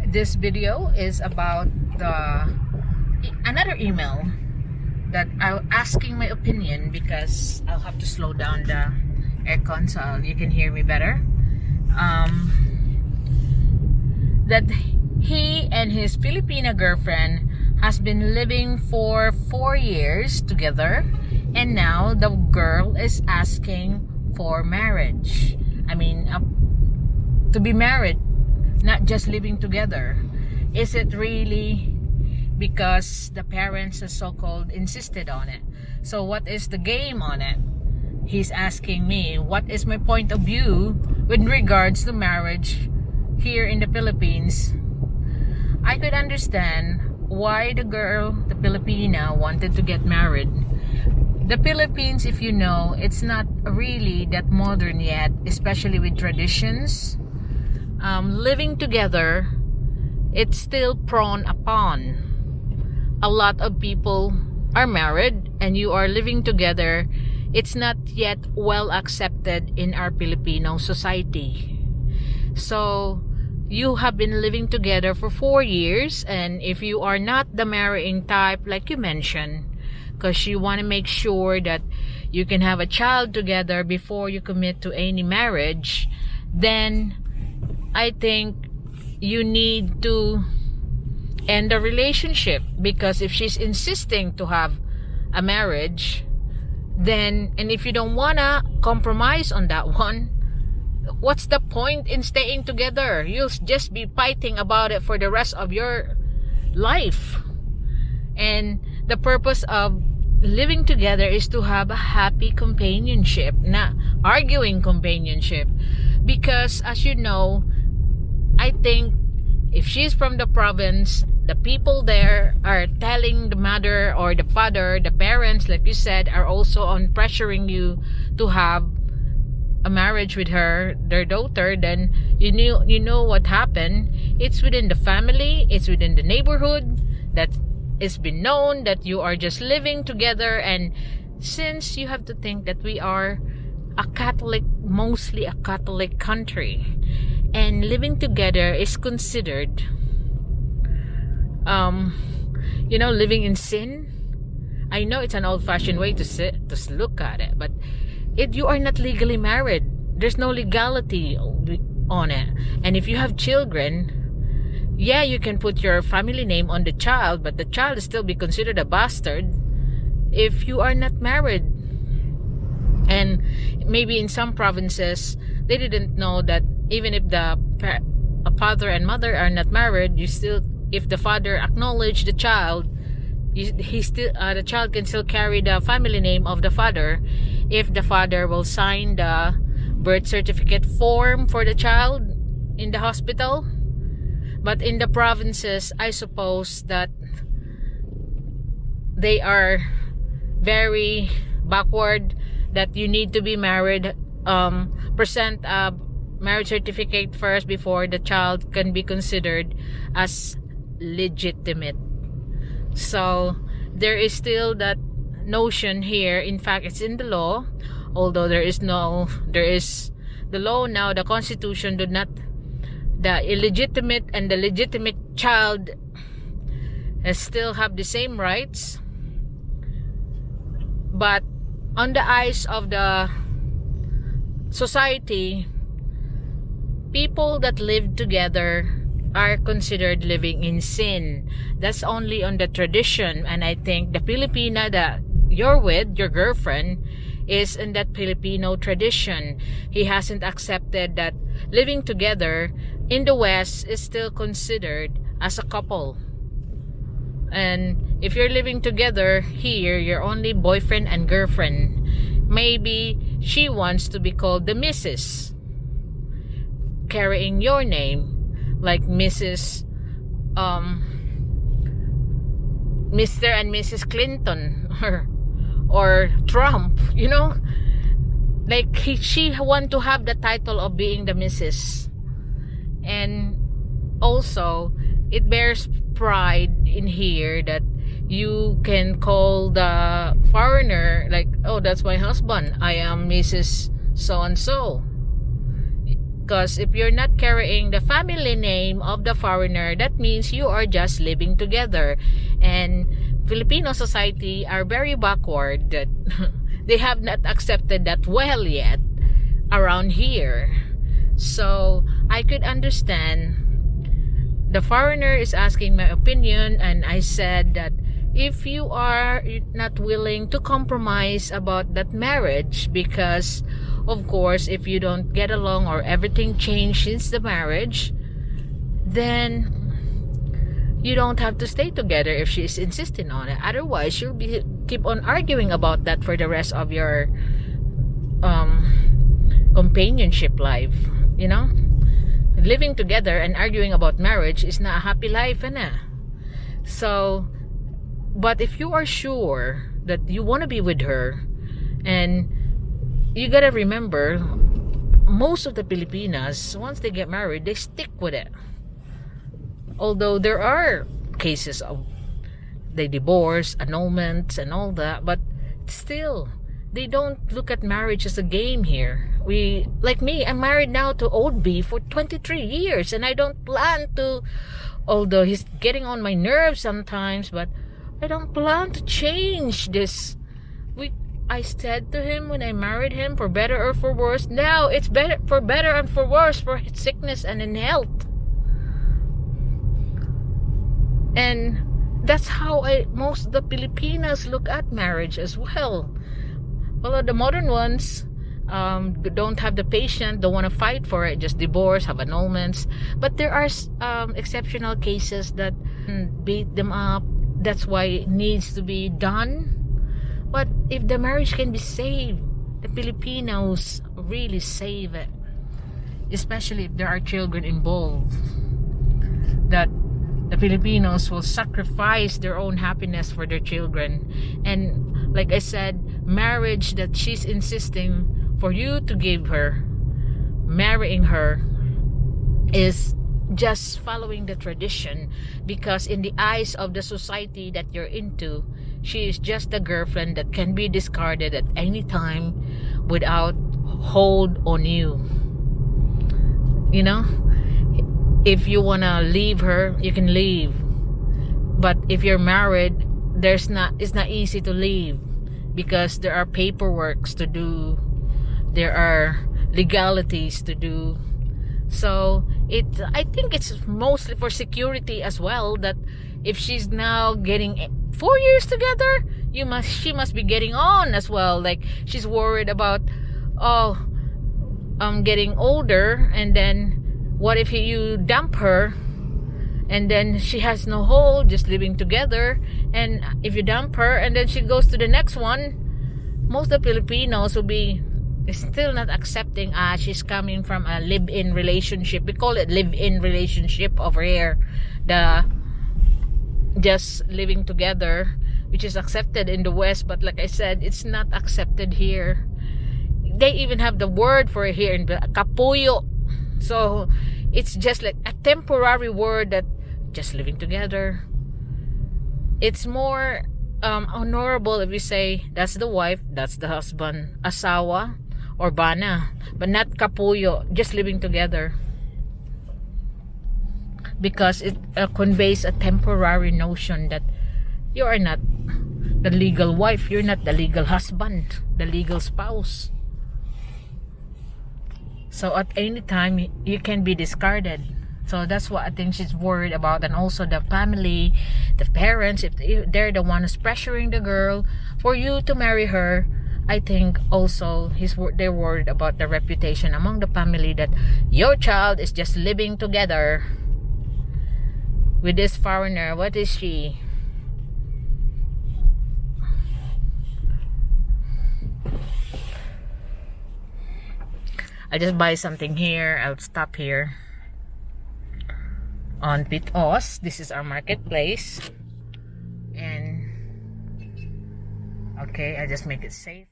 This video is about another email that I'm asking my opinion, because I'll have to slow down the aircon so you can hear me better. That he and his Filipina girlfriend has been living for 4 years together, and now the girl is asking for marriage. I mean, to be married, not just living together. Is it really because the parents are so-called insisted on it? So what is the game on it? He's asking me what is my point of view with regards to marriage here in the Philippines. I could understand why the girl, the Filipina, wanted to get married. The Philippines, if you know, it's not really that modern yet, especially with traditions. Living together, it's still prone upon. A lot of people are married and you are living together. It's not yet well accepted in our Filipino society. So you have been living together for 4 years, and if you are not the marrying type like you mentioned, because you want to make sure that you can have a child together before you commit to any marriage, then I think you need to end the relationship. Because if she's insisting to have a marriage, then, and if you don't wanna compromise on that one, what's the point in staying together? You'll just be fighting about it for the rest of your life. And the purpose of living together is to have a happy companionship, not arguing companionship. Because as you know, I think if she's from the province, the people there are telling the mother or the father, the parents, like you said, are also on pressuring you to have a marriage with her, their daughter. Then you know what happened. It's within the family, it's within the neighborhood, that it's been known that you are just living together. And since you have to think that we are a Catholic, mostly a Catholic country, and living together is considered living in sin. I know it's an old-fashioned way to look at it, but you are not legally married. There's no legality on it. And if you have children, yeah, you can put your family name on the child, but the child will still be considered a bastard if you are not married. And maybe in some provinces, they didn't know that even if the father and mother are not married, if the father acknowledged the child, the child can still carry the family name of the father if the father will sign the birth certificate form for the child in the hospital. But in the provinces, I suppose that they are very backward, that you need to be married, present a marriage certificate first before the child can be considered as legitimate. So there is still that notion here. In fact, it's in the law, although there is the law now, the constitution do not, the illegitimate and the legitimate child still have the same rights. But on the eyes of the society, people that live together are considered living in sin. That's only on the tradition. And I think the Filipina that you're with, your girlfriend, is in that Filipino tradition. He hasn't accepted that living together in the West is still considered as a couple. And if you're living together here, you're only boyfriend and girlfriend. Maybe she wants to be called the Mrs., carrying your name, like Mrs. Mr. and Mrs. Clinton or Trump, like she want to have the title of being the Mrs. And also it bears pride in here that you can call the foreigner like, oh, that's my husband, I am Mrs. so and so. Because if you're not carrying the family name of the foreigner, that means you are just living together. And Filipino society are very backward. That they have not accepted that well yet around here. So I could understand the foreigner is asking my opinion, and I said that if you are not willing to compromise about that marriage, because of course if you don't get along or everything changed since the marriage, then you don't have to stay together if she is insisting on it. Otherwise you'll be keep on arguing about that for the rest of your companionship life. You know, living together and arguing about marriage is not a happy life, innit? So, but if you are sure that you want to be with her, and you gotta remember, most of the Filipinas, once they get married, they stick with it. Although there are cases of they divorce, annulments, and all that, but still, they don't look at marriage as a game here. Like me, I'm married now to Old B for 23 years, and I don't plan to, although he's getting on my nerves sometimes, but I don't plan to change this. I said to him when I married him, for better or for worse, now it's better and for worse, for sickness and in health. And that's how most of the Filipinas look at marriage as well. Although the modern ones don't have the patience, don't want to fight for it, just divorce, have annulments. But there are exceptional cases that beat them up. That's why it needs to be done. But if the marriage can be saved, the Filipinos really save it. Especially if there are children involved. That the Filipinos will sacrifice their own happiness for their children. And like I said, marriage that she's insisting for you to give her, marrying her, is just following the tradition, because in the eyes of the society that you're into, she is just a girlfriend that can be discarded at any time without hold on you. You know, if you want to leave her, you can leave. But if you're married, it's not easy to leave, because there are paperworks to do, there are legalities to do. So I think it's mostly for security as well, that if she's now getting 4 years together, she must be getting on as well. Like, she's worried about getting older, and then what if you dump her and then she has no hold, just living together. And if you dump her and then she goes to the next one, most of the Filipinos will be still not accepting she's coming from a live-in relationship. We call it live-in relationship over here, the just living together, which is accepted in the West, but like I said, it's not accepted here. They even have the word for it here in kapuyo. So it's just like a temporary word, that just living together. It's more honorable if you say that's the wife, that's the husband, asawa or bana, but not kapuyo, just living together, because it conveys a temporary notion that you are not the legal wife, you're not the legal husband, the legal spouse. So at any time you can be discarded. So that's what I think she's worried about. And also the family, the parents, if they're the ones pressuring the girl for you to marry her, I think also they're worried about the reputation among the family that your child is just living together with this foreigner. What is she? I just buy something here. I'll stop here on Pitos. This is our marketplace. And okay, I just make it safe.